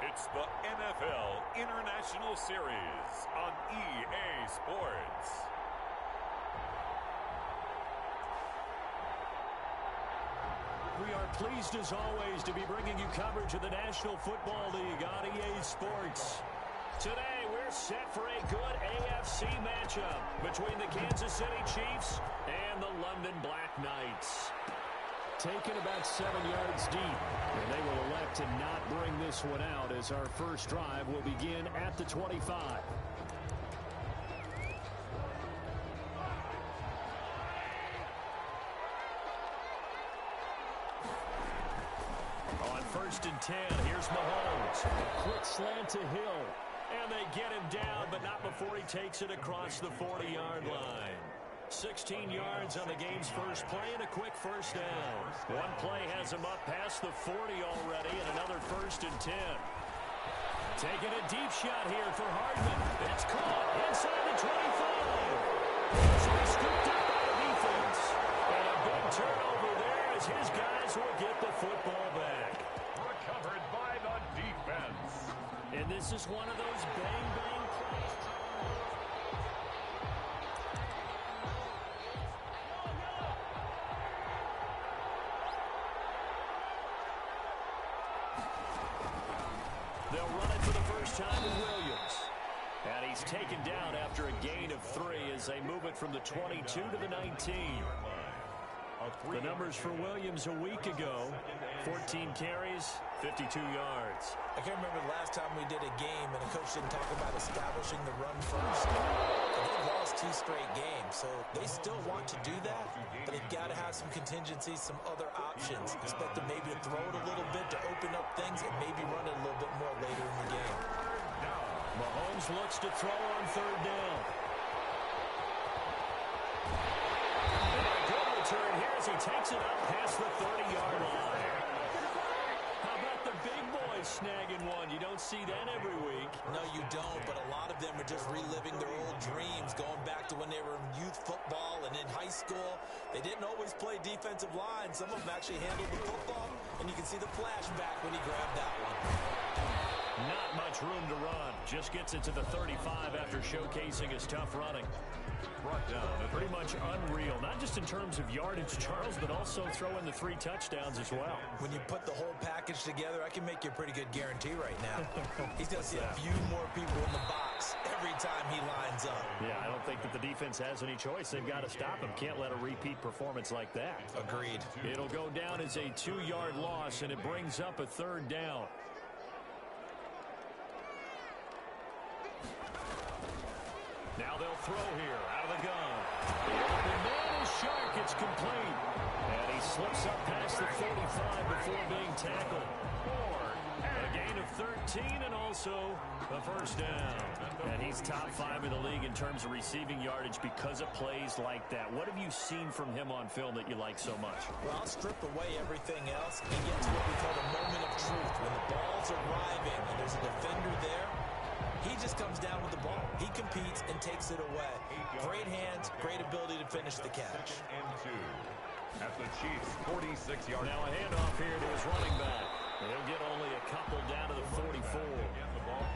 It's the NFL International Series on EA Sports. We are pleased, as always, to be bringing you coverage of the National Football League on EA Sports. Today, we're set for a good AFC matchup between the Kansas City Chiefs and the London Black Knights. Taken about 7 yards deep, and they will elect to not bring this one out as our first drive will begin at the 25. On 1st and 10, here's Mahomes. A quick slant to Hill, and they get him down, but not before he takes it across the 40-yard line. 16 yards on the game's first play and a quick first down. One play has him up past the 40 already, and another 1st and 10. Taking a deep shot here for Hardman. It's caught inside the 25. So he's scooped up by the defense. And a big turnover there as his guys will get the football back. Recovered by the defense. And this is one of those bang-bang plays. They'll run it for the first time with Williams. And he's taken down after a gain of 3 as they move it from the 22 to the 19. The numbers for Williams a week ago, 14 carries, 52 yards. I can't remember the last time we did a game and a coach didn't talk about establishing the run first. They've lost 2 straight games, so they still want to do that, but they've got to have some contingencies, some other options. Expect them maybe to throw it a little bit to open up things and maybe run it a little bit more later in the game. Mahomes looks to throw on 3rd down. Good return here as he takes it up past the 30-yard line. How about the big boys snagging one? You don't see that every week. No, you don't, but a lot of them are just reliving their old dreams, going back to when they were in youth football and in high school. They didn't always play defensive line. Some of them actually handled the football, and you can see the flashback when he grabbed that one. Not much room to run. Just gets it to the 35 after showcasing his tough running. Brought down. Pretty much unreal, not just in terms of yardage, Charles, but also throwing the 3 touchdowns as well. When you put the whole package together, I can make you a pretty good guarantee right now. He's going to see a few more people in the box every time he lines up. Yeah, I don't think that the defense has any choice. They've got to stop him. Can't let a repeat performance like that. Agreed. It'll go down as a 2-yard loss, and it brings up a 3rd down. Now they'll throw here out of the gun. The open man is Shark. It's complete. And he slips up past the 45 before being tackled. A gain of 13 and also a 1st down. And he's top 5 in the league in terms of receiving yardage because of plays like that. What have you seen from him on film that you like so much? Well, I'll strip away everything else and get to what we call the moment of truth. When the ball's arriving and there's a defender there, he just comes down with the ball. He competes and takes it away. Great hands, great ability to finish the catch. And 2 at the Chiefs' 46-yard. Now a handoff here to his running back. He'll get only a couple down to the 44.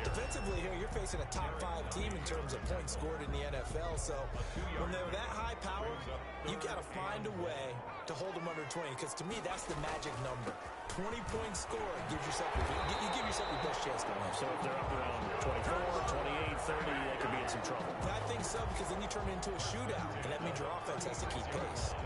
Defensively here, you're facing a top 5 team in terms of points scored in the NFL. So when they're that high power, you've got to find a way to hold them under 20. Because to me, that's the magic number. 20 points scored gives yourself you give yourself your best chance to win. So if they're up around 24, 28, 30, they could be in some trouble. I think so, because then you turn it into a shootout, and that means your offense has to keep pace.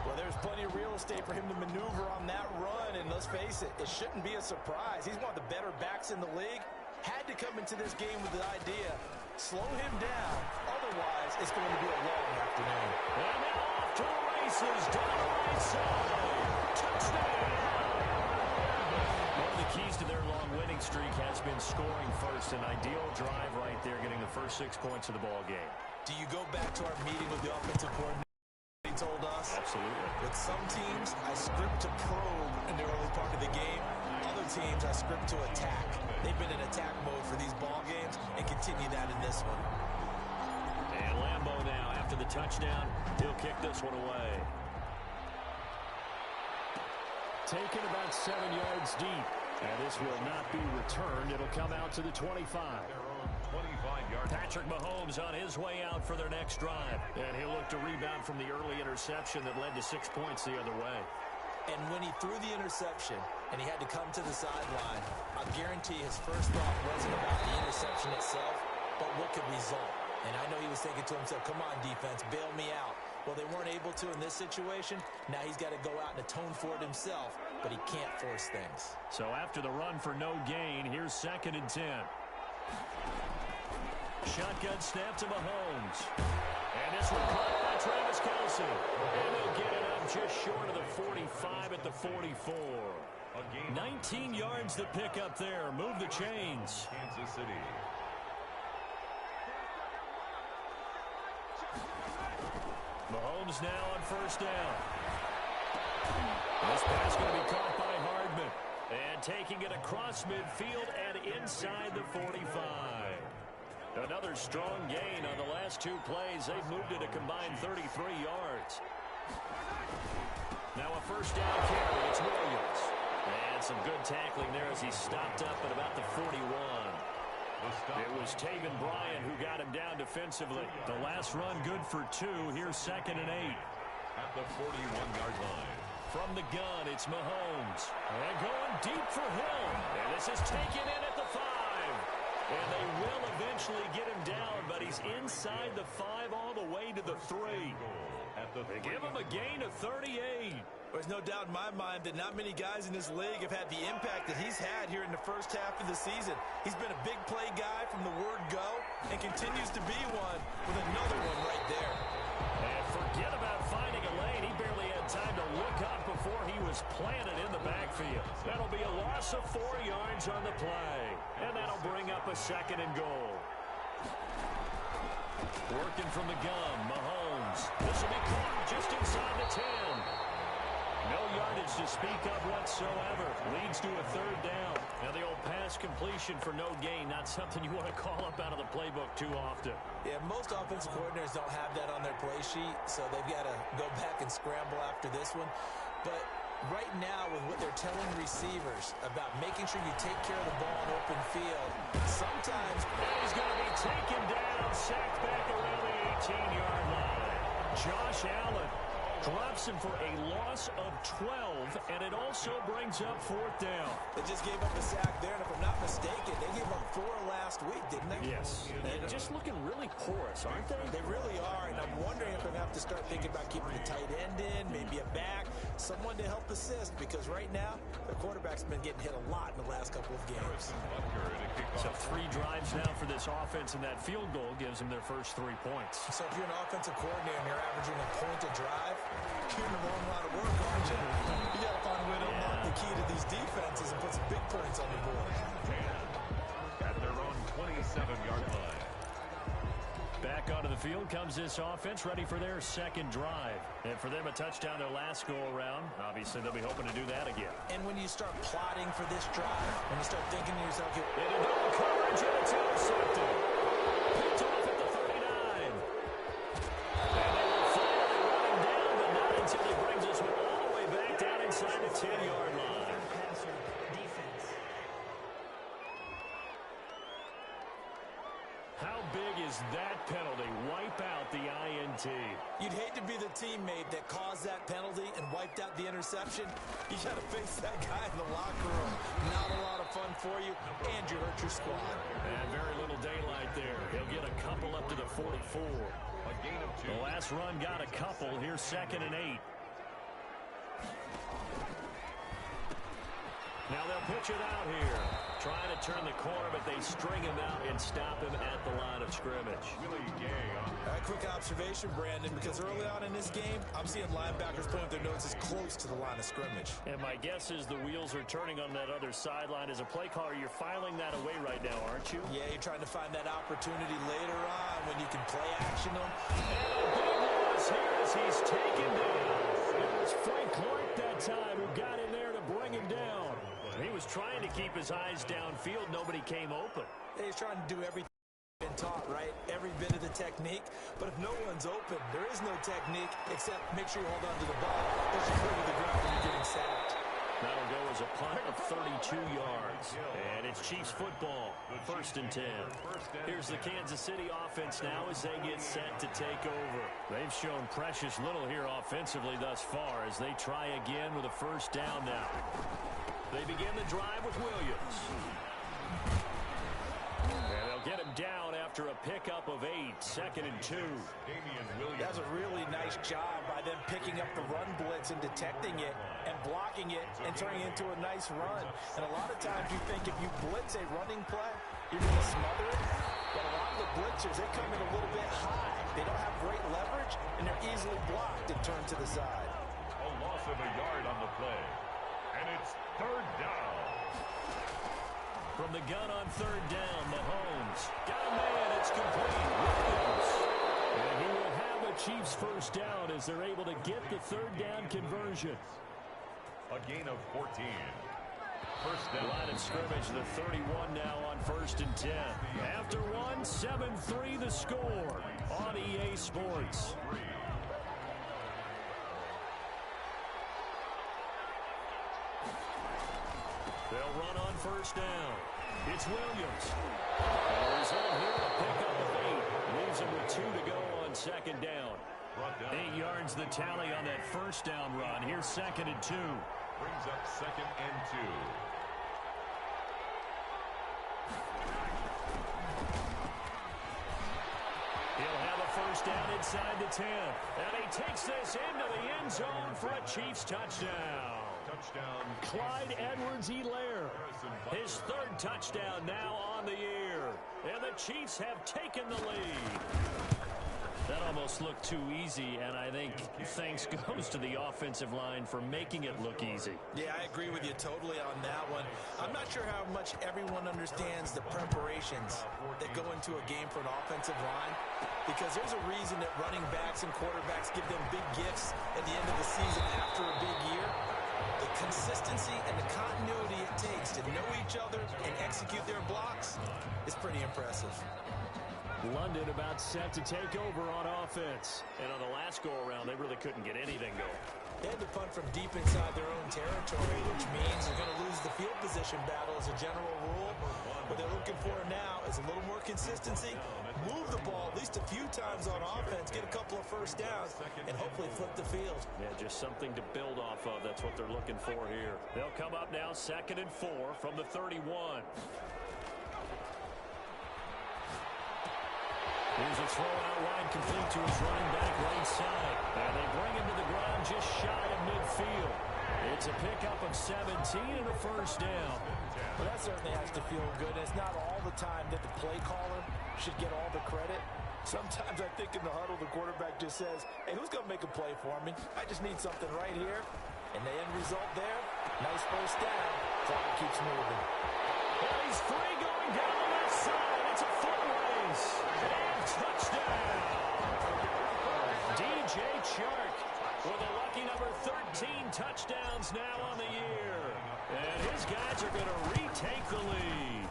Well, there's plenty of real estate for him to maneuver on that run, and let's face it, it shouldn't be a surprise. He's one of the better backs in the league. Had to come into this game with the idea, slow him down, otherwise it's going to be a long afternoon. And now off to the races, down the right side. Touchdown! One of the keys to their long winning streak has been scoring first. An ideal drive right there, getting the first 6 points of the ball game. Do you go back to our meeting with the offensive coordinator? He told us. Absolutely. With some teams, I script to probe in the early part of the game. Other teams, I script to attack. They've been in attack mode for these ball games and continue that in this one. And Lambeau now, after the touchdown, he'll kick this one away. Taken about 7 yards deep. And this will not be returned. It'll come out to the 25. Patrick Mahomes on his way out for their next drive. And he'll look to rebound from the early interception that led to 6 points the other way. And when he threw the interception and he had to come to the sideline, I guarantee his first thought wasn't about the interception itself, but what could result. And I know he was thinking to himself, come on, defense, bail me out. Well, they weren't able to in this situation. Now he's got to go out and atone for it himself, but he can't force things. So after the run for no gain, here's 2nd and 10. Shotgun snap to Mahomes. And this one caught by Travis Kelce. And they'll get it up just short of the 45 at the 44. 19 yards to pick up there. Move the chains. Kansas City. Mahomes now on 1st down. This pass going to be caught by Hardman. And taking it across midfield and inside the 45. Another strong gain on the last 2 plays. They've moved it a combined 33 yards. Now a 1st down carry. It's Williams. And some good tackling there as he stopped up at about the 41. It was Taven Bryan who got him down defensively. The last run good for 2. Here's 2nd and 8. At the 41-yard line. From the gun, it's Mahomes. And going deep for Hill. And this is taken in at the 5. And they will eventually get him down, but he's inside the 5 all the way to the 3. They give him a gain of 38. There's no doubt in my mind that not many guys in this league have had the impact that he's had here in the first half of the season. He's been a big play guy from the word go and continues to be one with another one right there. And forget about finding a lane. He barely had time to look up before he was planted in the backfield. That'll be a loss of 4 yards on the play. And that'll bring up a 2nd and goal. Working from the gun, Mahomes. This will be caught just inside the 10. No yardage to speak of whatsoever. Leads to a 3rd down. Now the old pass completion for no gain, not something you want to call up out of the playbook too often. Yeah, most offensive coordinators don't have that on their play sheet, so they've got to go back and scramble after this one. But right now, with what they're telling receivers about making sure you take care of the ball in open field, sometimes he's going to be taken down, sacked back around the 18-yard line. Josh Allen drops him for a loss of 12, and it also brings up 4th down. They just gave up a sack there, and if I'm not mistaken, they gave up 4 last week, didn't they? Yes. They're just looking really porous, aren't they? They really are, and I'm wondering if they're going to have to start thinking about keeping the tight end in, maybe a back, someone to help assist, because right now, their quarterback's been getting hit a lot in the last couple of games. So 3 drives now for this offense, and that field goal gives them their first 3 points. So if you're an offensive coordinator and you're averaging a point a drive, you're in the wrong line of work, aren't you? You got to find a way to unlock the key to these defenses and put some big points on the board. At their own 27-yard line. Back onto the field comes this offense, ready for their 2nd drive. And for them, a touchdown their last go-around. Obviously, they'll be hoping to do that again. And when you start plotting for this drive, when you start thinking to yourself, into double coverage, and it's intercepted. Picked off at the 39. And they will finally run him down, but not until he brings us all the way back down inside the 10-yard line. How big is that penalty? Wipe out the INT. You'd hate to be the teammate that caused that penalty and wiped out the interception. You got to face that guy in the locker room. Not a lot of fun for you, and you hurt your squad. And very little daylight there. He'll get a couple up to the 44. A gain of 2. The last run got a couple. Here's 2nd and 8. Now they'll pitch it out here. Trying to turn the corner, but they string him out and stop him at the line of scrimmage. Willie Gay on. Quick observation, Brandon, because early on in this game, I'm seeing linebackers point their noses close to the line of scrimmage. And my guess is the wheels are turning on that other sideline. As a play caller, you're filing that away right now, aren't you? Yeah, you're trying to find that opportunity later on when you can play action them. And a big loss here as he's taken down. It was Frank Clark that time who got in there to bring him down. He was trying to keep his eyes downfield. Nobody came open. He's trying to do everything he's been taught, right? Every bit of the technique. But if no one's open, there is no technique except make sure you hold on to the ball as you go to the ground when you're getting sacked. That'll go as a punt of 32 yards. And it's Chiefs football, 1st and 10. Here's the Kansas City offense now as they get set to take over. They've shown precious little here offensively thus far as they try again with a 1st down now. They begin the drive with Williams. And they'll get him down after a pickup of 8, 2nd and 2. That's a really nice job by them picking up the run blitz and detecting it and blocking it and turning it into a nice run. And a lot of times you think if you blitz a running play, you're going to smother it. But a lot of the blitzers, they come in a little bit high. They don't have great leverage, and they're easily blocked and turned to the side. A loss of a yard on the play. And it's 3rd down. From the gun on 3rd down, Mahomes. Got a man, it's complete. Williams. And he will have a Chiefs 1st down as they're able to get the 3rd down conversion. A gain of 14. 1st down. Line of scrimmage, the 31 now on 1st and 10. After one, 7-3 the score on EA Sports. They'll run on 1st down. It's Williams. And the result here, a pickup of 8. Leaves him with 2 to go on 2nd down. 8 yards the tally on that 1st down run. Here's 2nd and 2. Brings up 2nd and 2. He'll have a 1st down inside the 10. And he takes this into the end zone for a Chiefs touchdown. Touchdown. Clyde Edwards-Helaire. His 3rd touchdown now on the year. And the Chiefs have taken the lead. That almost looked too easy, and I think thanks goes to the offensive line for making it look easy. Yeah, I agree with you totally on that one. I'm not sure how much everyone understands the preparations that go into a game for an offensive line, because there's a reason that running backs and quarterbacks give them big gifts at the end of the season after a big year. The consistency and the continuity it takes to know each other and execute their blocks is pretty impressive. London about set to take over on offense. And on the last go-around, they really couldn't get anything going. They had to punt from deep inside their own territory, which means they're going to lose the field position battle as a general rule. What they're looking for now is a little more consistency, move the ball at least a few times on offense, get a couple of 1st downs, and hopefully flip the field. Yeah, just something to build off of. That's what they're looking for here. They'll come up now 2nd and 4 from the 31. Here's a throw out wide, complete to his running back right side. And they bring him to the ground just shy of midfield. It's a pickup of 17 and a 1st down. Well, that certainly has to feel good. It's not all the time that the play caller should get all the credit. Sometimes I think in the huddle, the quarterback just says, hey, who's going to make a play for me? I just need something right here. And the end result there, nice 1st down. Clock keeps moving. And he's free going down the left side. It's a foot race. And touchdown. DJ Chark with a lucky number 13 touchdowns now on the year. And his guys are going to retake the lead.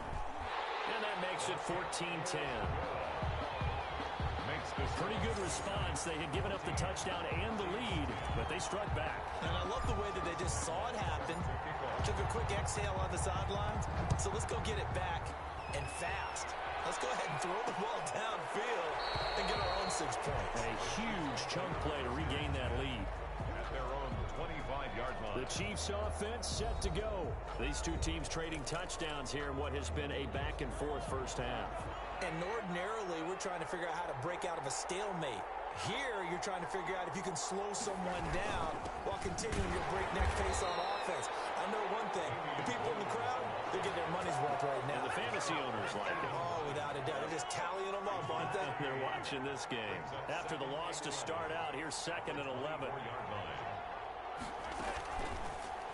And that makes it 14-10. Pretty good response. They had given up the touchdown and the lead, but they struck back. And I love the way that they just saw it happen, took a quick exhale on the sidelines. So let's go get it back and fast. Let's go ahead and throw the ball downfield and get our own 6 points. A huge chunk play to regain that lead. At their own 25-yard line. The Chiefs offense set to go. These two teams trading touchdowns here in what has been a back-and-forth 1st half. And ordinarily, we're trying to figure out how to break out of a stalemate. Here, you're trying to figure out if you can slow someone down while continuing your breakneck pace on offense. I know one thing. The people in the crowd, they're getting their money's worth right now. And the fantasy owners like it. Oh, without a doubt. They're just tallying them up, aren't they? They're watching this game. After the loss to start out, here's 2nd and 11.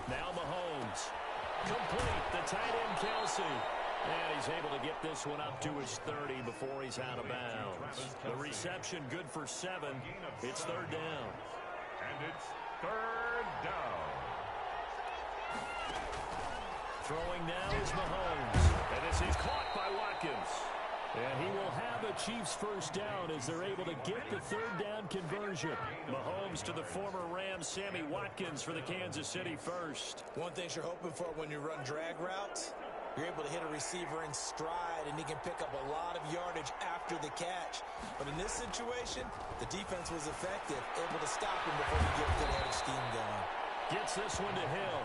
Now Mahomes. Complete. The tight end, Kelsey. And he's able to get this one up to his 30 before he's out of bounds. The reception good for 7. It's 3rd down. And it's 3rd down. Throwing now is Mahomes. And this is caught by Watkins. And he will have a Chiefs first down as they're able to get the third down conversion. Mahomes to the former Rams, Sammy Watkins for the Kansas City first. One thing you're hoping for when you run drag routes, you're able to hit a receiver in stride, and he can pick up a lot of yardage after the catch. But in this situation, the defense was effective, able to stop him before he get a good head of steam going. Gets this one to Hill.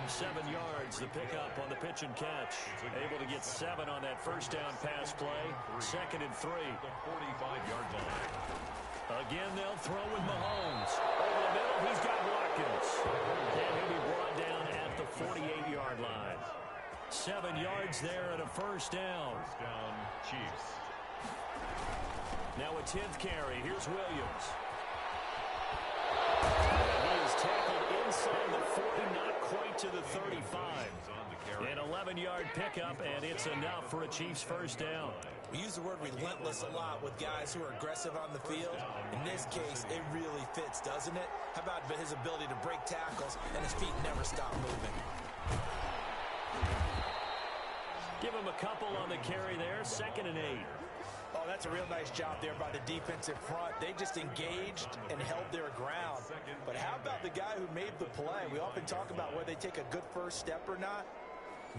7 yards, the pickup on the pitch and catch. Able to get 7 on that first down pass play. 2nd and 3. The 45-yard line. Again, they'll throw with Mahomes. Over the middle, he's got Watkins. And he'll be brought down at the 48-yard line. 7 yards there and a first down. First down, Chiefs. Now a 10th carry. Here's Williams. He is tackled inside the 40, not quite to the 35. An 11-yard pickup, and it's enough for a Chiefs first down. We use the word relentless a lot with guys who are aggressive on the field. In this case, it really fits, doesn't it? How about his ability to break tackles and his feet never stop moving? Give him a couple on the carry there. 2nd and 8. Oh, that's a real nice job there by the defensive front. They just engaged and held their ground. But how about the guy who made the play? We often talk about whether they take a good first step or not.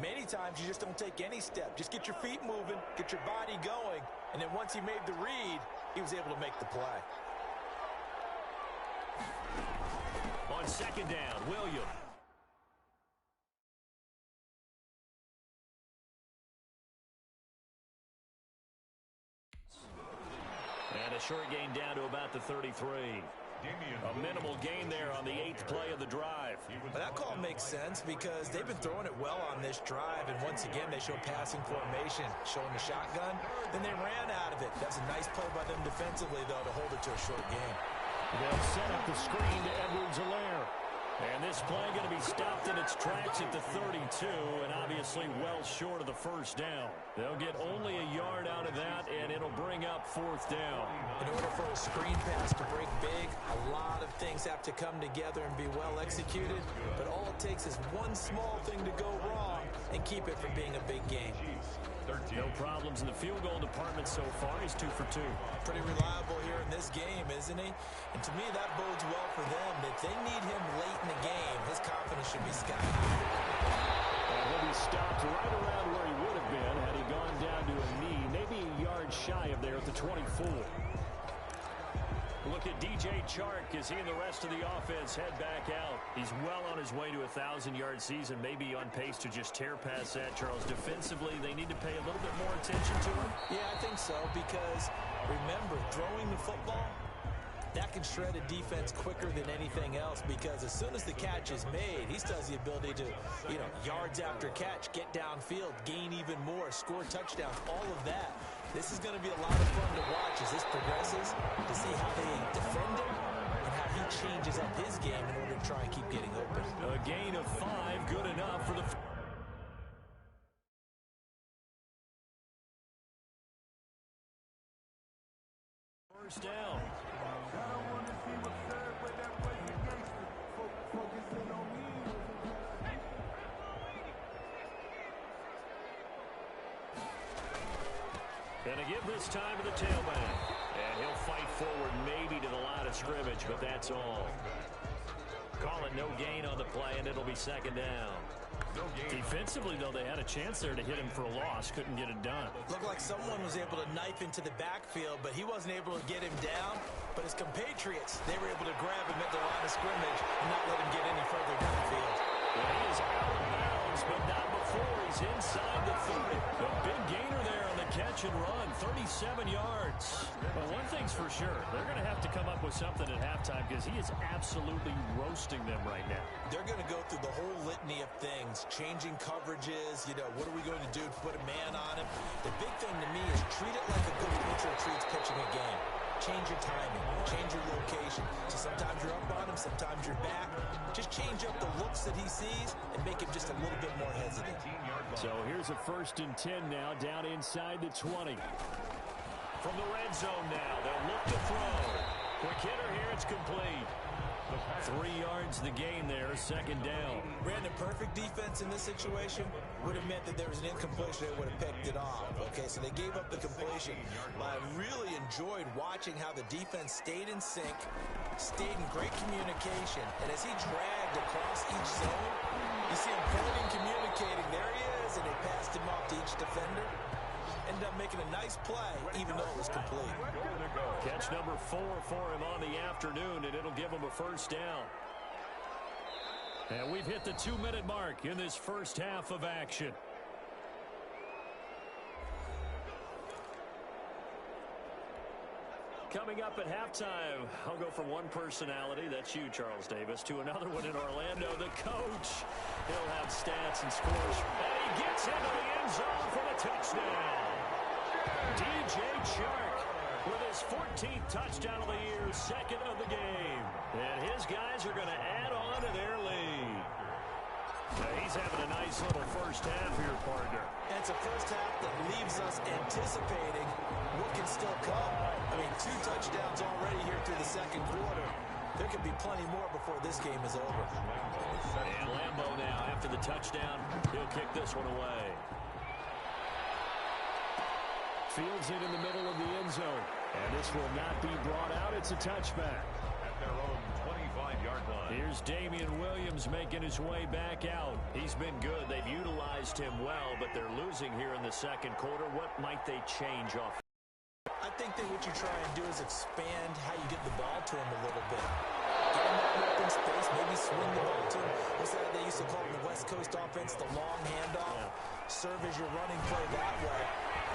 Many times you just don't take any step. Just get your feet moving, get your body going, and then once he made the read, he was able to make the play. On 2nd down, Williams. And a short gain down to about the 33. A minimal gain there on the 8th play of the drive. But that call makes sense because they've been throwing it well on this drive, and once again they show passing formation, showing the shotgun. Then they ran out of it. That's a nice play by them defensively, though, to hold it to a short gain. They'll set up the screen to Edwards-Helaire. And this play going to be stopped in its tracks at the 32, and obviously well short of the first down. They'll get only a yard out of that, and it'll bring up 4th down. In order for a screen pass to break big, a lot of things have to come together and be well executed, but all it takes is one small thing to go wrong and keep it from being a big game. No problems in the field goal department so far. He's 2 for 2. Pretty reliable here in this game, isn't he? And to me, that bodes well for them. If they need him late in the game, his confidence should be sky high. And he'll be stopped right around where he would have been had he gone down to a knee, maybe a yard shy of there at the 24. Look at DJ Chark as he and the rest of the offense head back out. He's well on his way to a 1,000-yard season, maybe on pace to just tear past that, Charles. Defensively, they need to pay a little bit more attention to him. Yeah, I think so, because remember, throwing the football, that can shred a defense quicker than anything else, because as soon as the catch is made, he still has the ability to, yards after catch, get downfield, gain even more, score touchdowns, all of that. This is going to be a lot of fun to watch as this progresses, to see how they defend him and how he changes up his game in order to try and keep getting open. A gain of 5, good enough for the first down. Gonna give this time to the tailback. And he'll fight forward maybe to the line of scrimmage, but that's all. Call it no gain on the play, and it'll be 2nd down. Defensively, though, they had a chance there to hit him for a loss. Couldn't get it done. Looked like someone was able to knife into the backfield, but he wasn't able to get him down. But his compatriots, they were able to grab him at the line of scrimmage and not let him get any further downfield. Well, he is out of bounds, but not before he's inside the 30. A big gainer there on the catch and run, 37 yards. But one thing's for sure, they're going to have to come up with something at halftime because he is absolutely roasting them right now. They're going to go through the whole litany of things, changing coverages, what are we going to do to put a man on him? The big thing to me is treat it like a good pitcher treats pitching a game. Change your timing, change your location. So sometimes you're up on him, sometimes you're back. Just change up the looks that he sees and make him just a little bit more hesitant. So here's a 1st and 10 now, down inside the 20. From the red zone now, they'll look to throw. Quick hitter here, it's complete. 3 yards the gain there, second down. Brandon, perfect defense in this situation would have meant that there was an incompletion. They would have picked it off. Okay, so they gave up the completion. But I really enjoyed watching how the defense stayed in sync, stayed in great communication. And as he dragged across each zone, you see him pointing, communicating. There he is, and they passed him off to each defender. Ended up making a nice play, even though it was complete. Catch number 4 for him on the afternoon, and it'll give him a first down. And we've hit the 2-minute mark in this first half of action. Coming up at halftime, I'll go from one personality, that's you, Charles Davis, to another one in Orlando, the coach. He'll have stats and scores. And he gets into the end zone for the touchdown. DJ Chark with his 14th touchdown of the year, second of the game. And his guys are going to add on to their lead. Now he's having a nice little first half here, partner. And it's a first half that leaves us anticipating what can still come. I mean, 2 touchdowns already here through the second quarter. There could be plenty more before this game is over. And Lambo now, after the touchdown, he'll kick this one away. Fields it in the middle of the end zone. And this will not be brought out. It's a touchback. At their own 25-yard line. Here's Damian Williams making his way back out. He's been good. They've utilized him well, but they're losing here in the second quarter. What might they change off? I think that what you try and do is expand how you get the ball to him a little bit. Get him out in open space, maybe swing the ball to him. What's that they used to call in the West Coast offense, the long handoff? Yeah. Serve as your running play that way,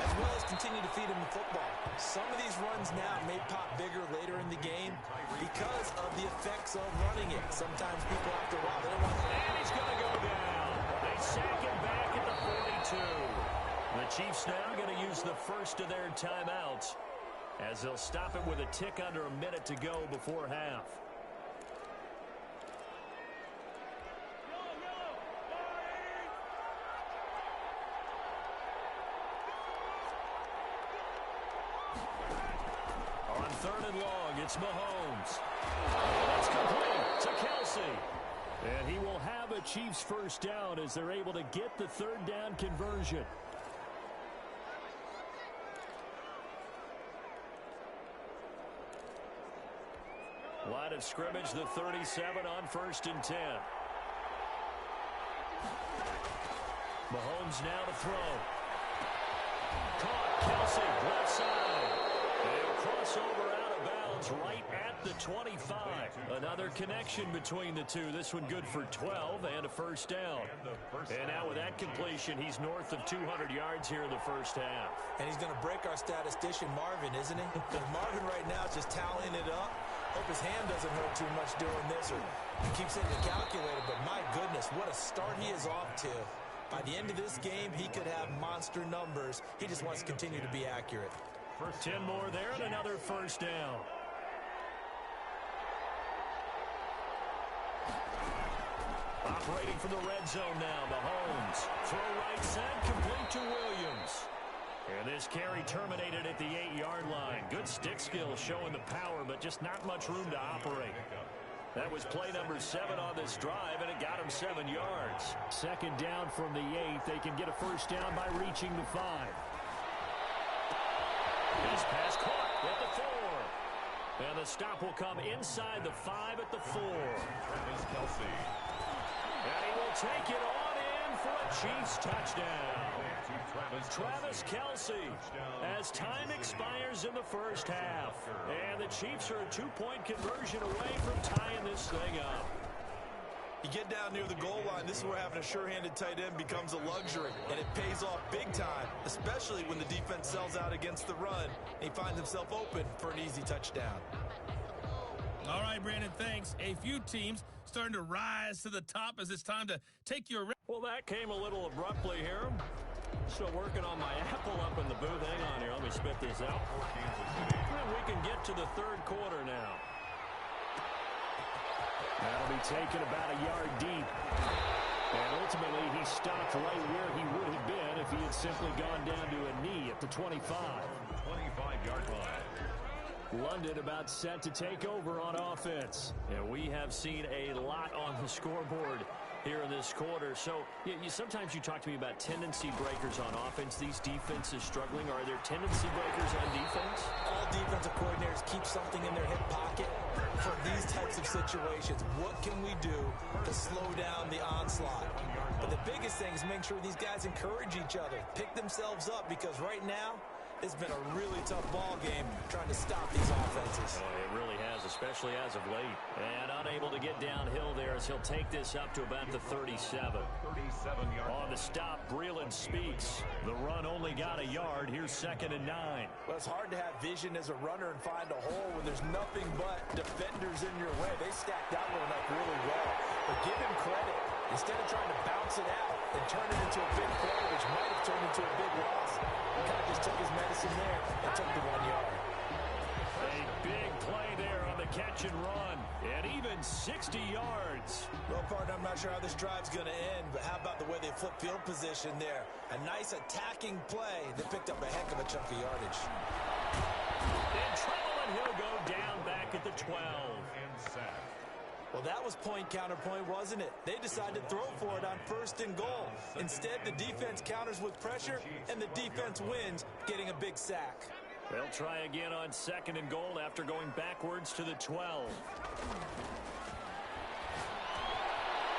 as well as continue to feed him the football. Some of these runs now may pop bigger later in the game because of the effects of running it. Sometimes people after a while, they don't want to. And he's going to go down. They sack him back at the 42. The Chiefs now going to use the first of their timeouts as they'll stop it with a tick under a minute to go before half. On 3rd and long, it's Mahomes. That's complete to Kelsey. And he will have a Chiefs first down as they're able to get the 3rd down conversion. Line of scrimmage, the 37 on 1st and 10. Mahomes now to throw. Caught, Kelsey, left side. They'll cross over out of bounds right at the 25. Another connection between the two. This one good for 12 and a first down. And now with that completion, he's north of 200 yards here in the first half. And he's going to break our statistician, Marvin, isn't he? Because Marvin right now is just tallying it up. Hope his hand doesn't hurt too much doing this, or he keeps hitting the calculator, but my goodness, what a start he is off to. By the end of this game, he could have monster numbers. He just wants to continue to be accurate. 10 more there and another first down. Operating from the red zone now, Mahomes. Throw right side, complete to Williams. And this carry terminated at the 8-yard line. Good stick skills showing the power, but just not much room to operate. That was play number 7 on this drive, and it got him 7 yards. Second down from the 8. They can get a first down by reaching the 5. His pass caught at the 4. And the stop will come inside the 5 at the 4. Travis Kelsey. And he will take it on in for a Chiefs touchdown. Travis Kelsey as time expires in the first half. And the Chiefs are a 2-point conversion away from tying this thing up. You get down near the goal line, this is where having a sure-handed tight end becomes a luxury, and it pays off big time, especially when the defense sells out against the run, and he finds himself open for an easy touchdown. All right, Brandon, thanks. A few teams starting to rise to the top as it's time to take your... Well, that came a little abruptly here. Still working on my apple up in the booth. Hang on here. Let me spit this out. And we can get to the 3rd quarter now. That'll be taken about a yard deep. And ultimately, he stopped right where he would have been if he had simply gone down to a knee at the 25. 25-yard line. London about set to take over on offense. And we have seen a lot on the scoreboard here in this quarter. So sometimes you talk to me about tendency breakers on offense. These defenses struggling. Are there tendency breakers on defense? All defensive coordinators keep something in their hip pocket for these types of situations. What can we do to slow down the onslaught? But the biggest thing is make sure these guys encourage each other, pick themselves up, because right now it's been a really tough ball game trying to stop these offenses. Oh, it really has, especially as of late. And unable to get downhill there as he'll take this up to about the 37. On the stop, Breeland Speaks. The run only got a yard. Here's 2nd and 9. Well, it's hard to have vision as a runner and find a hole when there's nothing but defenders in your way. They stacked that one up really well. But give him credit. Instead of trying to bounce it out and turn it into a big play, which might have turned into a big loss, he kind of just took his medicine there and took the 1 yard. A big play there on the catch and run. And even 60 yards. Well, partner, I'm not sure how this drive's going to end, but how about the way they flip field position there? A nice attacking play that picked up a heck of a chunk of yardage. In trouble, and he'll go down back at the 12. Well, that was point counterpoint, wasn't it? They decided to throw for it on 1st and goal. Instead, the defense counters with pressure, and the defense wins, getting a big sack. They'll try again on 2nd and goal after going backwards to the 12.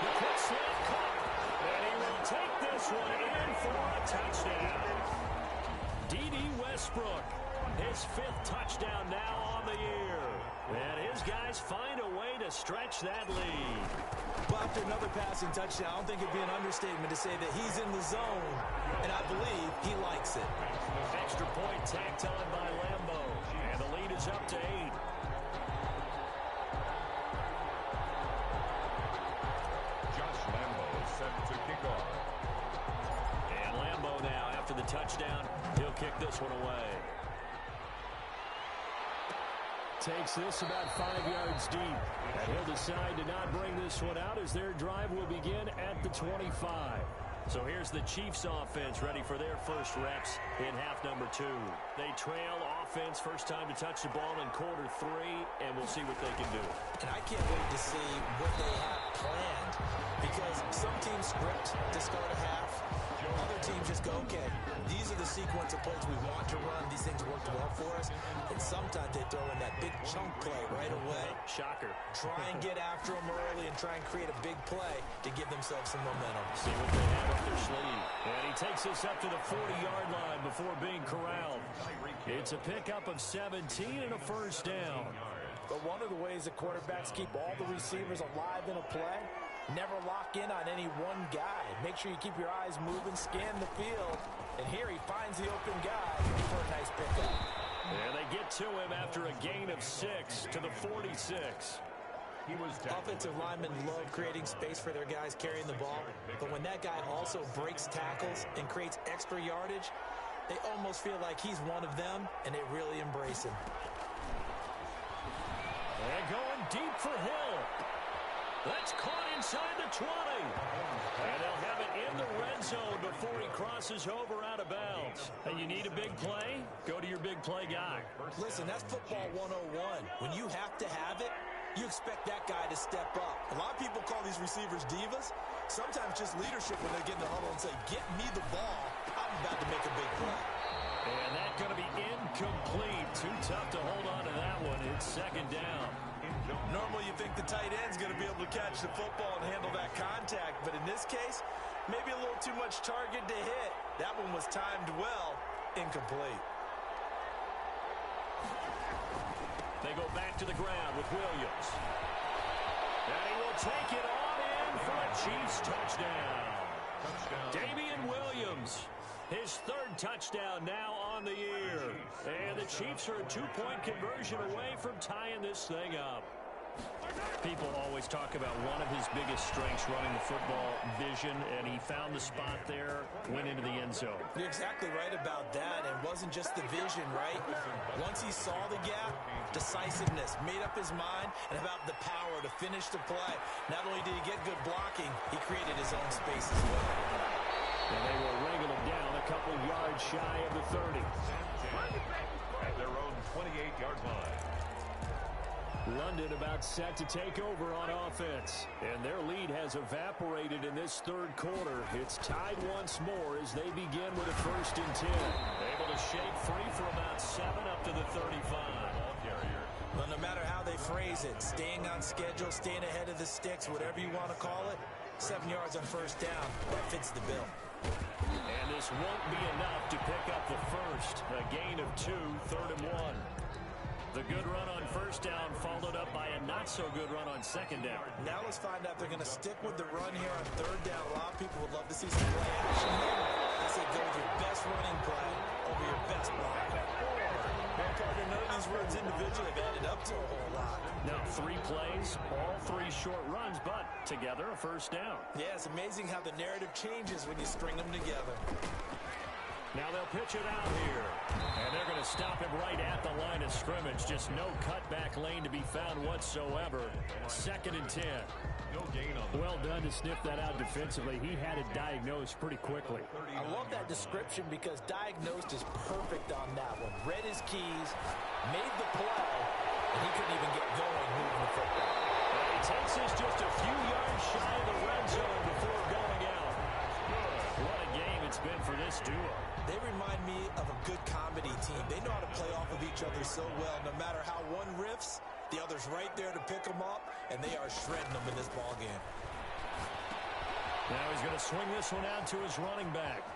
The quick slant caught, and he will take this one in for a touchdown. D.D. Westbrook, his 5th touchdown now on the year. And his guys find a way to stretch that lead. Well, after another passing touchdown, I don't think it'd be an understatement to say that he's in the zone, and I believe he likes it. Extra point tacked on by Lambo, and the lead is up to 8. Josh Lambo set to kick off. And Lambo now, after the touchdown, he'll kick this one away. Takes this about 5 yards deep. And he'll decide to not bring this one out as their drive will begin at the 25. So here's the Chiefs offense ready for their first reps in half number 2. They trail offense, first time to touch the ball in quarter 3, and we'll see what they can do. And I can't wait to see what they have planned, because some teams script to start a half. Other teams just go, okay, these are the sequence of plays we want to run. These things worked well for us. And sometimes they throw in that big chunk play right away. Shocker. Try and get after them early and try and create a big play to give themselves some momentum. See what they have up their sleeve. And he takes this up to the 40-yard line before being corralled. It's a pickup of 17 and a first down. But one of the ways that quarterbacks keep all the receivers alive in a play, never lock in on any one guy. Make sure you keep your eyes moving, scan the field. And here he finds the open guy for a nice pickup. And they get to him after a gain of 6 to the 46. Offensive linemen love creating space for their guys carrying the ball. But when that guy also breaks tackles and creates extra yardage, they almost feel like he's one of them, and they really embrace him. And going deep for Hill. That's caught inside the 20. And they'll have it in the red zone before he crosses over out of bounds. And you need a big play? Go to your big play guy. Listen, that's football 101. When you have to have it, you expect that guy to step up. A lot of people call these receivers divas. Sometimes just leadership when they get in the huddle and say, get me the ball. I'm about to make a big play. And that's going to be incomplete. Too tough to hold on to that one. It's 2nd down. Normally you think the tight end's going to be able to catch the football and handle that contact, but in this case, maybe a little too much target to hit. That one was timed well, incomplete. They go back to the ground with Williams. And he will take it on in for a Chiefs touchdown. Damian Williams, his 3rd touchdown now on the year. And the Chiefs are a 2-point conversion away from tying this thing up. People always talk about one of his biggest strengths running the football, vision, and he found the spot there, went into the end zone. You're exactly right about that. It wasn't just the vision, right? Once he saw the gap, decisiveness, made up his mind, and about the power to finish the play. Not only did he get good blocking, he created his own space as well. And they will wrangle him down a couple yards shy of the 30. At their own 28-yard line. London about set to take over on offense. And their lead has evaporated in this third quarter. It's tied once more as they begin with a 1st and 10. Able to shake free for about 7 up to the 35. Ball carrier. Well, no matter how they phrase it, staying on schedule, staying ahead of the sticks, whatever you want to call it, 7 yards on 1st down, that fits the bill. And this won't be enough to pick up the first. A gain of 2, 3rd and 1. The good run on 1st down followed up by a not-so-good run on 2nd down. Now let's find out if they're going to stick with the run here on 3rd down. A lot of people would love to see some play action here. I say go with your best running play over your best block. Well, Parker, none of these runs individually have added up to a whole lot. Now 3 plays, all 3 short runs, but together a 1st down. Yeah, it's amazing how the narrative changes when you string them together. Now they'll pitch it out here. And they're going to stop him right at the line of scrimmage. Just no cutback lane to be found whatsoever. 2nd and 10. No gain on the Well done to sniff that out defensively. He had it diagnosed pretty quickly. I love that description because diagnosed is perfect on that one. Read his keys, made the play, and he couldn't even get going moving the football. And he takes this just a few yards shy of the red zone before going out. What a game it's been for this duo. They remind me of a good comedy team. They know how to play off of each other so well. No matter how one riffs, the other's right there to pick them up, and they are shredding them in this ball game. Now he's going to swing this one out to his running back.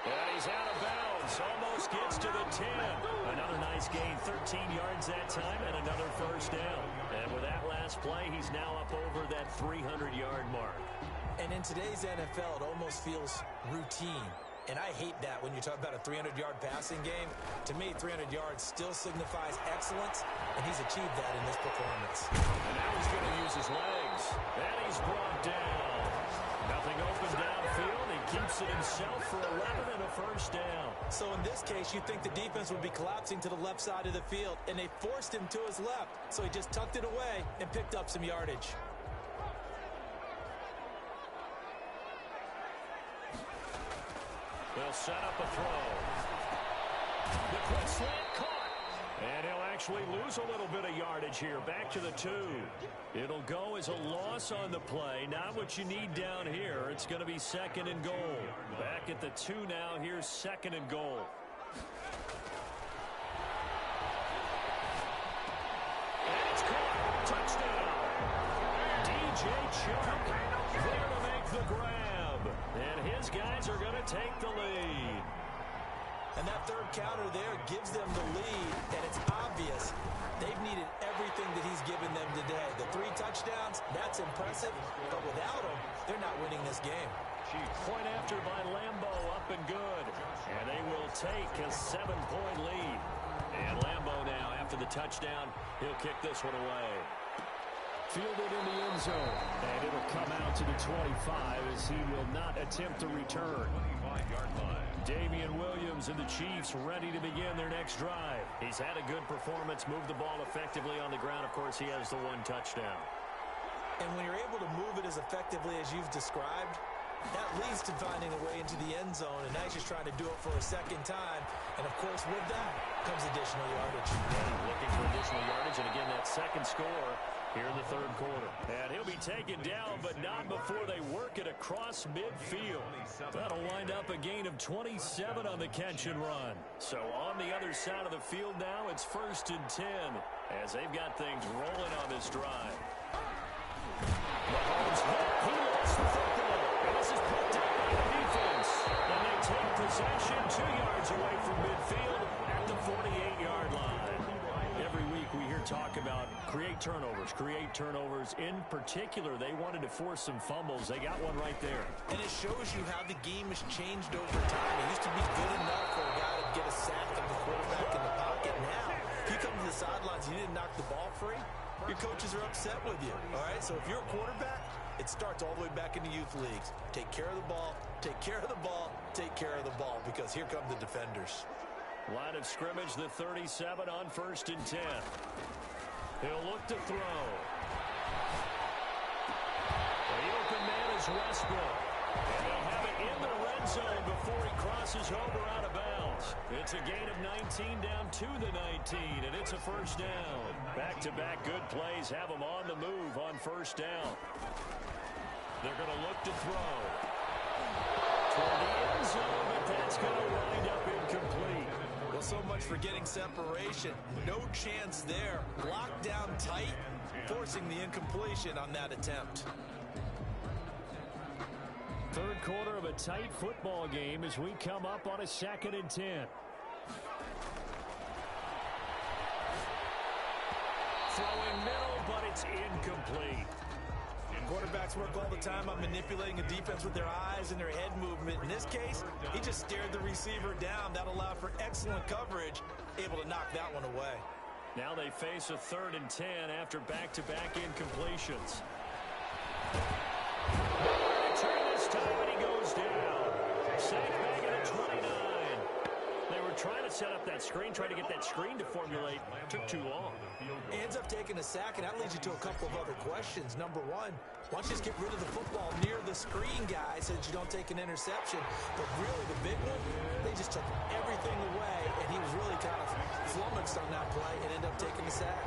And he's out of bounds. Almost gets to the 10. Another nice gain, 13 yards that time, and another 1st down. And with that last play, he's now up over that 300-yard mark. And in today's NFL, it almost feels routine. And I hate that when you talk about a 300-yard passing game. To me, 300 yards still signifies excellence, and he's achieved that in this performance. And now he's going to use his legs. And he's brought down. Nothing open downfield. He keeps it himself for 11 and a 1st down. So in this case, you'd think the defense would be collapsing to the left side of the field, and they forced him to his left. So he just tucked it away and picked up some yardage. They'll set up a throw. The quick slant caught. And he'll actually lose a little bit of yardage here. Back to the 2. It'll go as a loss on the play. Not what you need down here. It's going to be 2nd and goal. Back at the 2 now. Here's 2nd and goal. And it's caught. Touchdown. DJ Chark there to make the grab. And his guys are going to take the lead. And that 3rd counter there gives them the lead, and it's obvious they've needed everything that he's given them today. The 3 touchdowns, that's impressive, but without him, they're not winning this game. Point after by Lambo, up and good. And they will take a 7-point lead. And Lambo now, after the touchdown, he'll kick this one away. Fielded in the end zone. And it'll come out to the 25 as he will not attempt to return. 25-yard line. Damian Williams and the Chiefs ready to begin their next drive. He's had a good performance, moved the ball effectively on the ground. Of course, he has the 1 touchdown. And when you're able to move it as effectively as you've described, that leads to finding a way into the end zone, and now he's just trying to do it for a 2nd time. And, of course, with that comes additional yardage. Looking for additional yardage, and again, that 2nd score here in the 3rd quarter. And he'll be taken down, but not before they work it across midfield. That'll wind up a gain of 27 on the catch and run. So on the other side of the field now, it's 1st and 10 as they've got things rolling on this drive. Mahomes, he lost the football. And this is put down by the defense. And they take possession 2 yards away from midfield at the 48-yard line. Every week we hear talk about create turnovers. In particular, they wanted to force some fumbles. They got one right there. And it shows you how the game has changed over time. It used to be good enough for a guy to get a sack of the quarterback in the pocket. Now, if you come to the sidelines and you didn't knock the ball free, your coaches are upset with you. All right, so if you're a quarterback, it starts all the way back in the youth leagues. Take care of the ball, take care of the ball, take care of the ball, because here come the defenders. Line of scrimmage, the 37 on 1st and 10. He'll look to throw. The open man is Westbrook. And they'll have it in the red zone before he crosses over out of bounds. yards. It's a gain of 19 down to the 19, and it's a first down. Back-to-back good plays have them on the move on first down. They're going to look to throw. Toward the end zone, but that's going to wind up incomplete. Well, so much for getting separation. No chance there. Locked down tight, forcing the incompletion on that attempt. Third quarter of a tight football game as we come up on a 2nd and 10. Throwing middle, but it's incomplete. Quarterbacks work all the time on manipulating a defense with their eyes and their head movement. In this case, he just stared the receiver down. That allowed for excellent coverage, able to knock that one away. Now they face a 3rd and 10 after back-to-back incompletions. Return this time, and he goes down. Sacked back at 29. They were trying to set up that screen, trying to get that screen to formulate. Took too long. Ends up taking a sack, and that leads you to a couple of other questions. Number one, why don't you just get rid of the football near the screen, guys, so that you don't take an interception? But really, the big one, they just took everything away, and he was really kind of flummoxed on that play and ended up taking the sack.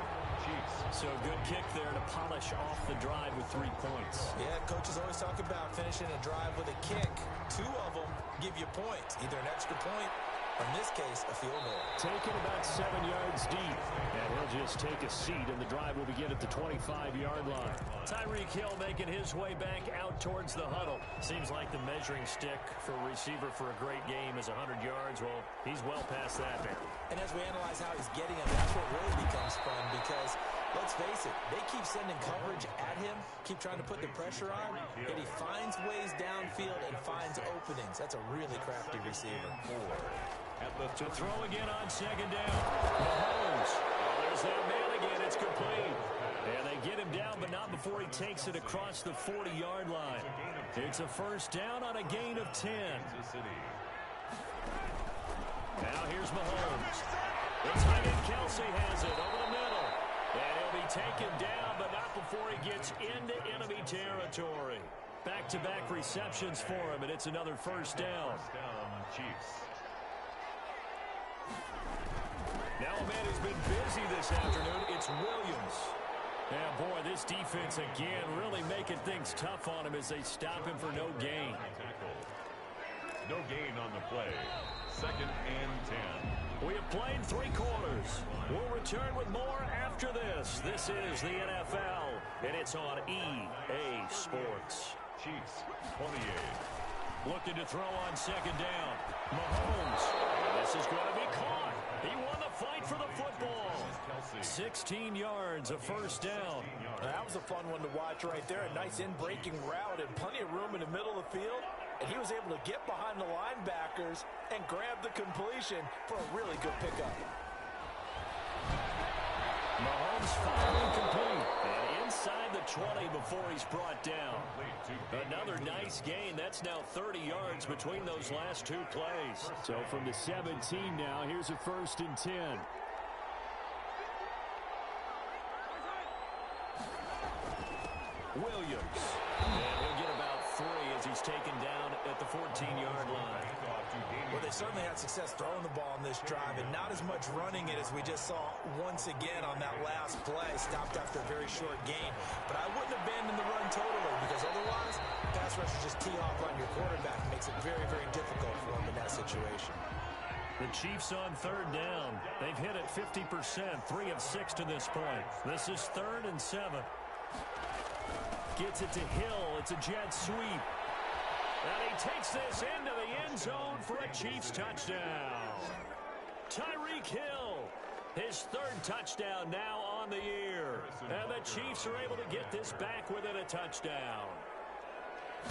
So good kick there to polish off the drive with 3 points. Yeah, coaches always talk about finishing a drive with a kick. 2 of them give you points, either an extra point or, in this case, a field goal. Taken about 7 yards deep. And he'll just take a seat, and the drive will begin at the 25-yard line. Tyreek Hill making his way back out towards the huddle. Seems like the measuring stick for a receiver for a great game is 100 yards. Well, he's well past that now. And as we analyze how he's getting him, that's what really becomes fun because, let's face it, they keep sending coverage at him, keep trying to put the pressure on, and he finds ways downfield and finds openings. That's a really crafty receiver. To throw again on 2nd down. Mahomes. Oh, there's that man again. It's complete. And they get him down, but not before he takes it across the 40-yard line. It's a first down on a gain of 10. Now here's Mahomes. It's Hyden Kelsey has it over the middle. And he'll be taken down, but not before he gets into enemy territory. Back-to-back receptions for him, and it's another first down. Now a man who's been busy this afternoon, it's Williams. And boy, this defense again really making things tough on him as they stop him for no gain. No gain on the play. 2nd and 10. We have played 3 quarters. We'll return with more after this. This is the NFL, and it's on EA Sports. Chiefs, 28. Looking to throw on 2nd down. Mahomes. This is going to be caught. He won the fight for the football. 16 yards, a first down. That was a fun one to watch right there. A nice in-breaking route and plenty of room in the middle of the field. And he was able to get behind the linebackers and grab the completion for a really good pickup. Mahomes finally complete. And inside the 20 before he's brought down. Another nice gain. That's now 30 yards between those last 2 plays. So from the 17 now, here's a 1st and 10. Williams. And he'll get about 3 as he's taken down at the 14-yard line. Well, they certainly had success throwing the ball on this drive and not as much running it as we just saw once again on that last play. Stopped after a very short gain. But I wouldn't abandon the run totally because otherwise, pass rushers just tee off on your quarterback. It makes it very, very difficult for him in that situation. The Chiefs on 3rd down. They've hit it 50%, 3 of 6 to this point. This is 3rd and 7. Gets it to Hill. It's a jet sweep. And he takes this into the end zone for a Chiefs touchdown. Tyreek Hill, his 3rd touchdown now on the year. And the Chiefs are able to get this back within a touchdown.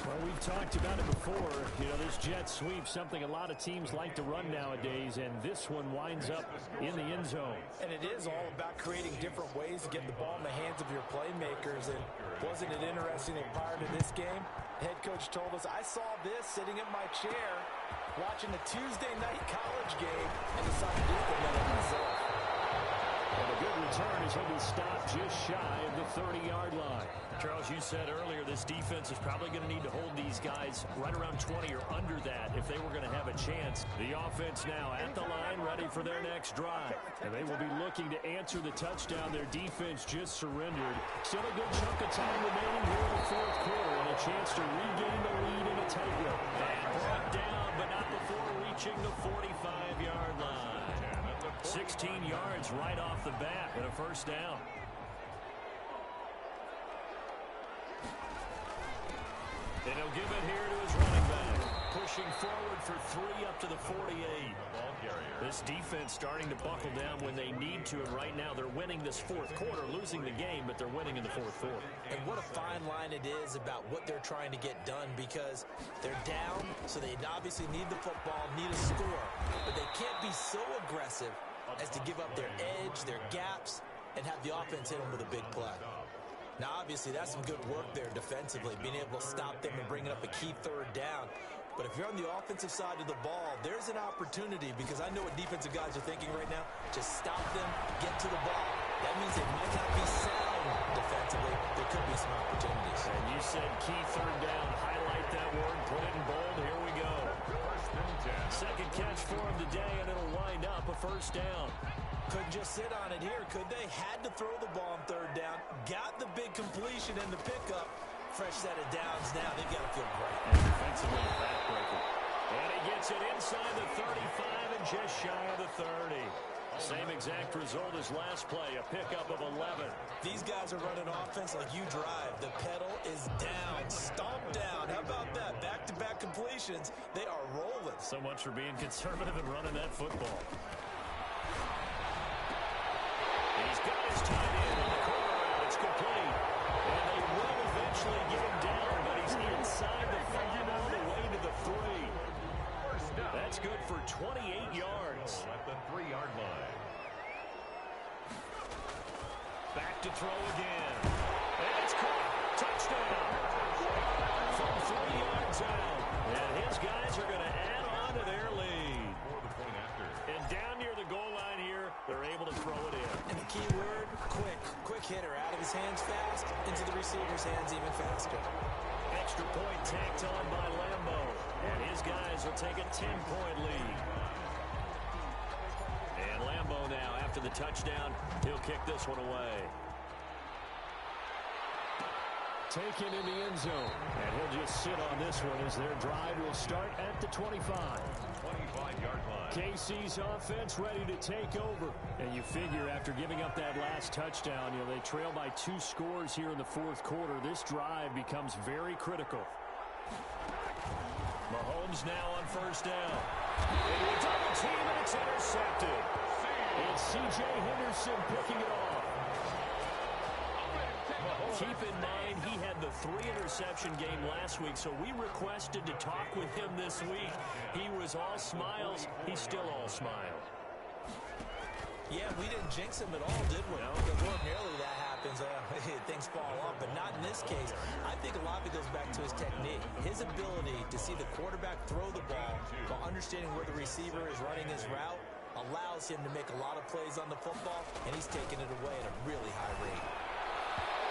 Well, we've talked about it before. You know, this jet sweep, something a lot of teams like to run nowadays, and this one winds up in the end zone. And it is all about creating different ways to get the ball in the hands of your playmakers. And wasn't it interesting that prior to this game, head coach told us, I saw this sitting in my chair watching a Tuesday night college game and decided to implement it myself. And a good return as he'll be stopped just shy of the 30-yard line. Charles, you said earlier this defense is probably going to need to hold these guys right around 20 or under that if they were going to have a chance. The offense now at the line, ready for their next drive. And they will be looking to answer the touchdown their defense just surrendered. Still a good chunk of time remaining here in the fourth quarter and a chance to regain the lead in a tightrope. And brought down, but not before reaching the 45-yard line. 16 yards right off the bat and a first down. And he'll give it here to his running back. Pushing forward for 3 up to the 48. This defense starting to buckle down when they need to, and right now they're winning this fourth quarter, losing the game, but they're winning in the fourth quarter. And what a fine line it is about what they're trying to get done, because they're down, so they obviously need the football, need a score, but they can't be so aggressive as to give up their edge, their gaps, and have the offense hit them with a big play. Now, obviously, that's some good work there defensively, being able to stop them and bringing up a key third down. But if you're on the offensive side of the ball, there's an opportunity, because I know what defensive guys are thinking right now. Just stop them, get to the ball. That means they might not be sound defensively. There could be some opportunities. And you said key third down. Highlight that word, put it in bold. Here we go. Second catch for him today, and it'll wind up a first down. Couldn't just sit on it here, could they? Had to throw the ball on third down. Got the big completion and the pickup. Fresh set of downs now. They've got to feel great. And defensively, backbreaker. And he gets it inside the 35 and just shy of the 30. Same exact result as last play, a pickup of 11. These guys are running offense like you drive. The pedal is down, stomp down. How about that? Back-to-back completions. They are rolling. So much for being conservative and running that football. And he's got his tight end on the corner route. It's complete. And they will eventually get him down, but he's inside the 5 all the way to the 3. That's good for 28 yards. At the 3-yard line. Back to throw again. And it's caught. Touchdown. From 3 yards out. And his guys are going to add on to their lead. For the point after. And down near the goal line here, they're able to throw it in. And the key word, quick. Quick hitter. Out of his hands fast, into the receiver's hands even faster. Extra point tacked on by Lambo. And his guys will take a 10-point lead. And Lambo now, after the touchdown, he'll kick this one away. Taken in the end zone. And he'll just sit on this one as their drive will start at the 25. 25-yard line. KC's offense ready to take over. And you figure after giving up that last touchdown, they trail by 2 scores here in the fourth quarter. This drive becomes very critical. Mahomes now on first down. Into a double team, and it's intercepted. It's C.J. Henderson picking it off. Keep in mind, he had the 3-interception game last week, so we requested to talk with him this week. He was all smiles. He's still all smile. Yeah, we didn't jinx him at all, did we? No. Because ordinarily that happens. Things fall off, but not in this case. I think a lot of it goes back to his technique. His ability to see the quarterback throw the ball while understanding where the receiver is running his route allows him to make a lot of plays on the football, and he's taking it away at a really high rate.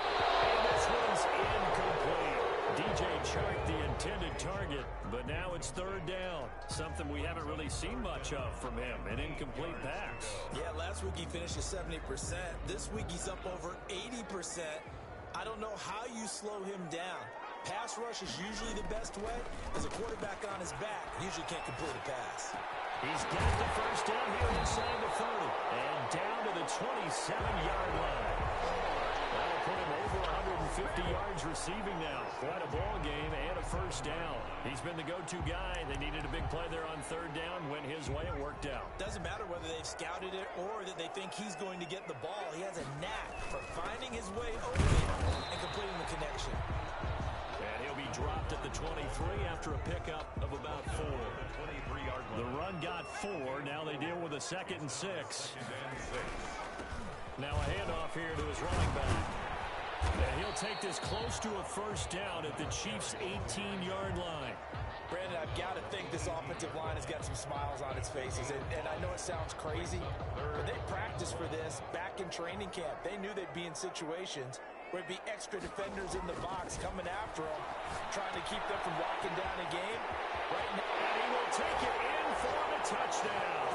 And this one's incomplete. DJ Chark, the intended target, but now it's third down. Something we haven't really seen much of from him, an incomplete pass. Yeah, last week he finished at 70%. This week he's up over 80%. I don't know how you slow him down. Pass rush is usually the best way. As a quarterback on his back, usually can't complete a pass. He's got the first down here inside the 30 and down to the 27-yard line. That'll put him over 150 yards receiving now. Quite a ball game and a first down. He's been the go-to guy. They needed a big play there on third down. Went his way. It worked out. Doesn't matter whether they've scouted it or that they think he's going to get the ball. He has a knack for finding his way open and completing the connection. And he'll be dropped at the 23 after a pickup of about 4. The run got 4. Now they deal with a 2nd and 6. Now a handoff here to his running back. And he'll take this close to a first down at the Chiefs' 18-yard line. Brandon, I've got to think this offensive line has got some smiles on its faces. And I know it sounds crazy, but they practiced for this back in training camp. They knew they'd be in situations where it'd be extra defenders in the box coming after them, trying to keep them from locking down a game. Right now, and he will take it in for the touchdown.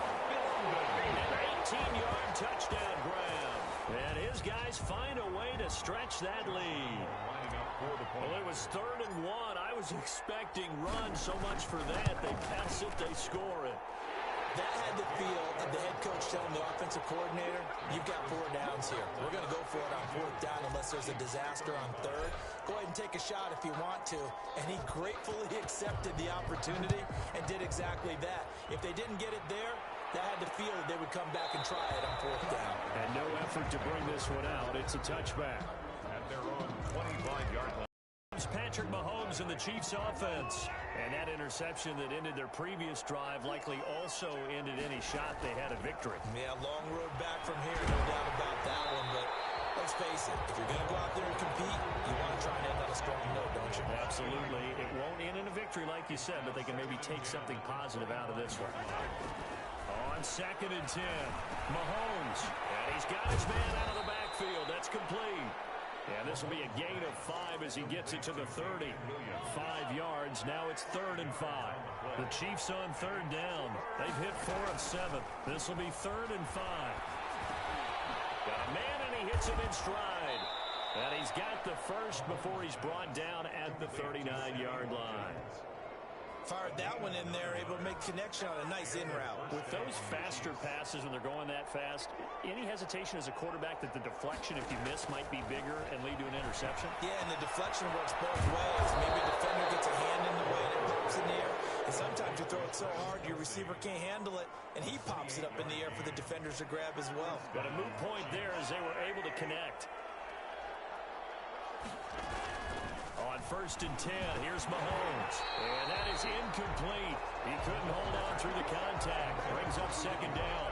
An 18-yard touchdown grab. And his guys find a way to stretch that lead. Well, it was 3rd and 1. I was expecting run so much for that. They pass it, they score it. That had the feel of the head coach telling the offensive coordinator, you've got 4 downs here. We're going to go for it on 4th down unless there's a disaster on 3rd. Go ahead and take a shot if you want to. And he gratefully accepted the opportunity and did exactly that. If they didn't get it there, that had the feel that they would come back and try it on 4th down. And no effort to bring this one out. It's a touchback. At their own 25-yard line. Patrick Mahomes and the Chiefs offense. And that interception that ended their previous drive likely also ended any shot they had a victory. Yeah, long road back from here, no doubt about that one. But let's face it, if you're going to go out there and compete, you want to try and end on a strong note, don't you? Absolutely. It won't end in a victory like you said, but they can maybe take something positive out of this one. On 2nd and 10, Mahomes. And he's got his man out of the backfield. That's complete. And this will be a gain of 5 as he gets it to the 30. 5 yards. Now it's 3rd and 5. The Chiefs on 3rd down. They've hit 4 of 7. This will be 3rd and 5. Got a man, and he hits him in stride. And he's got the first before he's brought down at the 39-yard line. Fired that one in there, able to make connection on a nice in route. With those faster passes when they're going that fast, any hesitation as a quarterback that the deflection, if you miss, might be bigger and lead to an interception? Yeah, and the deflection works both ways. Maybe a defender gets a hand in the way and it pops in the air. And sometimes you throw it so hard your receiver can't handle it, and he pops it up in the air for the defenders to grab as well. But a moot point there as they were able to connect. On 1st and 10, here's Mahomes. And that is incomplete. He couldn't hold on through the contact. Brings up 2nd down.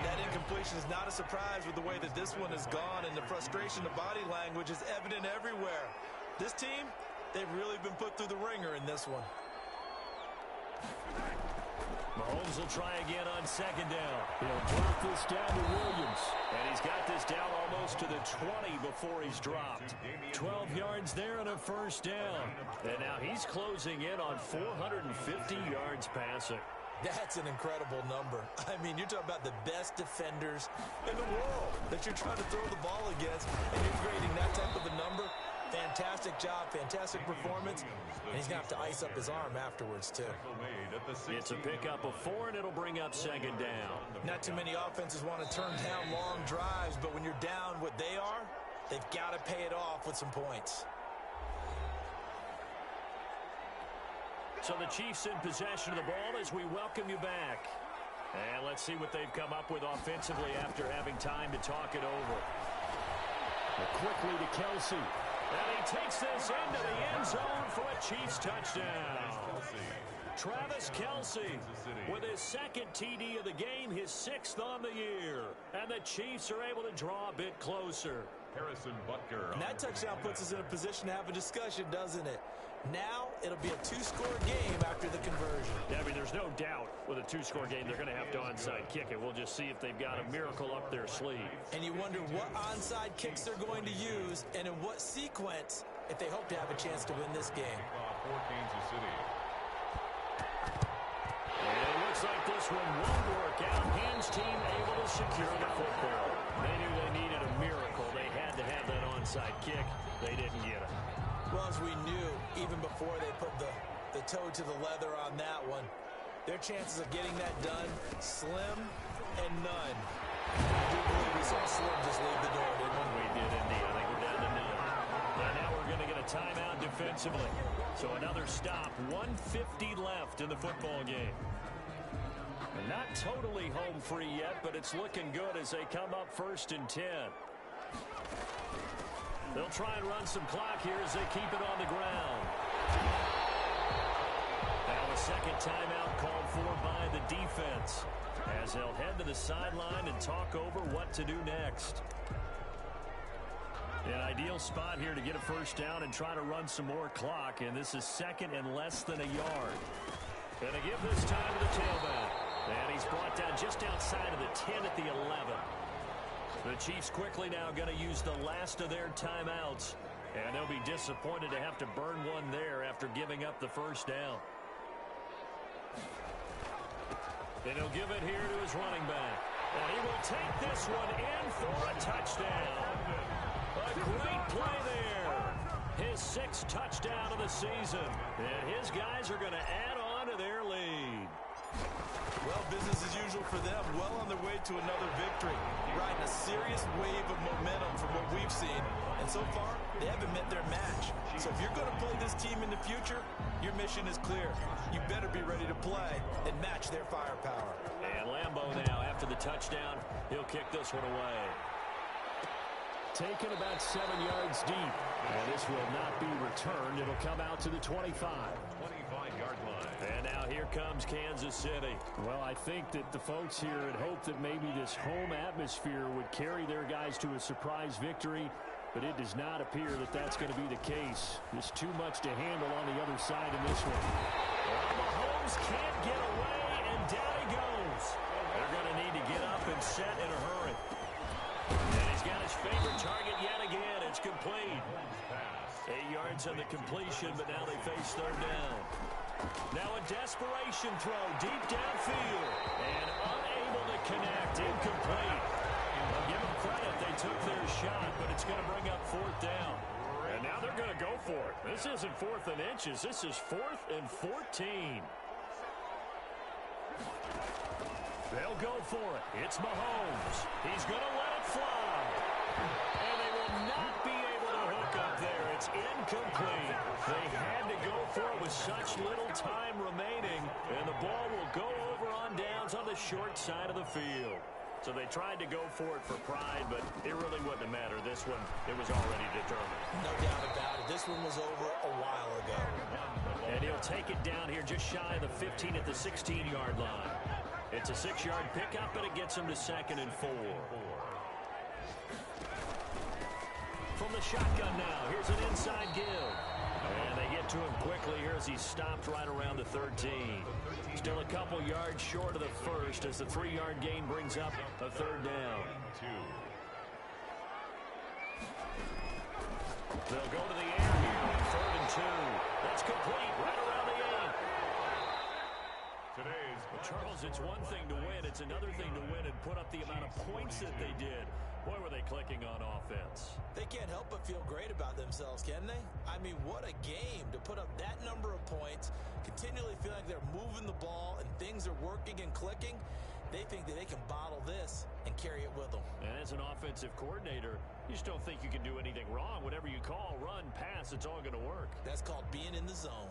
That incompletion is not a surprise with the way that this one has gone, and the frustration of body language is evident everywhere. This team, they've really been put through the ringer in this one. Mahomes will try again on 2nd down. He'll drop this down to Williams. And he's got this down almost to the 20 before he's dropped. 12 yards there and a 1st down. And now he's closing in on 450 yards passing. That's an incredible number. I mean, you're talking about the best defenders in the world that you're trying to throw the ball against, and you're creating that type of a number. Fantastic job, fantastic performance, and he's going to have to ice up his arm afterwards, too. It's a pickup of 4, and it'll bring up 2nd down. Not too many offenses want to turn down long drives, but when you're down what they are, they've got to pay it off with some points. So the Chiefs in possession of the ball as we welcome you back. And let's see what they've come up with offensively after having time to talk it over. Quickly to Kelce. And he takes this into the end zone for a Chiefs touchdown. Travis Kelce with his 2nd TD of the game, his 6th on the year. And the Chiefs are able to draw a bit closer. Harrison Butker. And that touchdown puts us in a position to have a discussion, doesn't it? Now it'll be a 2-score game after the conversion. Yeah, I mean, there's no doubt with a 2-score game they're going to have to onside kick it. We'll just see if they've got a miracle up their sleeve. And you wonder what onside kicks they're going to use and in what sequence if they hope to have a chance to win this game. For Kansas City. And it looks like this one won't work out. Hans team able to secure the football. They knew they needed a miracle. They had to have that onside kick. They didn't get it. Well, as we knew, even before they put the toe to the leather on that one, their chances of getting that done, slim and none. I do believe we saw Slim just leave the door, didn't we? We did indeed. I think we're down to none. And now we're going to get a timeout defensively. So another stop, 1:50 left in the football game. And not totally home free yet, but it's looking good as they come up 1st and 10. They'll try and run some clock here as they keep it on the ground. Now a 2nd timeout called for by the defense as they'll head to the sideline and talk over what to do next. An ideal spot here to get a first down and try to run some more clock, and this is second and less than a yard. And they give this time to the tailback. And he's brought down just outside of the 10 at the 11. The Chiefs quickly now going to use the last of their timeouts. And they'll be disappointed to have to burn one there after giving up the first down. And he'll give it here to his running back. And he will take this one in for a touchdown. A great play there. His 6th touchdown of the season. And his guys are going to add on to their lead. Well, business as usual for them. Well on their way to another victory. Riding a serious wave of momentum from what we've seen. And so far, they haven't met their match. So if you're going to play this team in the future, your mission is clear. You better be ready to play and match their firepower. And Lambeau now, after the touchdown, he'll kick this one away. Taken about 7 yards deep. And this will not be returned. It'll come out to the 25. 25-yard line. And now here comes Kansas City. Well, I think that the folks here had hoped that maybe this home atmosphere would carry their guys to a surprise victory, but it does not appear that that's going to be the case. There's too much to handle on the other side in this one. Well, Mahomes can't get away, and down he goes. They're going to need to get up and set in a hurry. And he's got his favorite target yet again. It's complete. 8 yards on the completion, but now they face third down. Now a desperation throw deep downfield. And unable to connect. Incomplete. I'll give them credit. They took their shot, but it's going to bring up 4th down. And now they're going to go for it. This isn't 4th and inches. This is 4th and 14. They'll go for it. It's Mahomes. He's going to let it fly. And they will not be able to hook up there. It's incomplete. They had to go for it with such little time remaining. And the ball will go over on downs on the short side of the field. So they tried to go for it for pride, but it really wouldn't have mattered. This one, it was already determined. No doubt about it. This one was over a while ago. And he'll take it down here just shy of the 15 at the 16-yard line. It's a 6-yard pickup, but it gets him to 2nd and 4. From the shotgun now, here's an inside give. And they get to him quickly here as he's stopped right around the 13. Still a couple yards short of the first as the 3-yard gain brings up a third down. They'll go to the air here on 3rd and 2. That's complete right around the 8. Well, Charles, it's one thing to win. It's another thing to win and put up the amount of points that they did. Boy, were they clicking on offense. They can't help but feel great about themselves, can they? I mean, what a game to put up that number of points, continually feel like they're moving the ball and things are working and clicking. They think that they can bottle this and carry it with them. And as an offensive coordinator, you just don't think you can do anything wrong. Whatever you call, run, pass, it's all going to work. That's called being in the zone.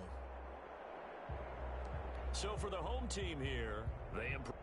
So for the home team here, they improve.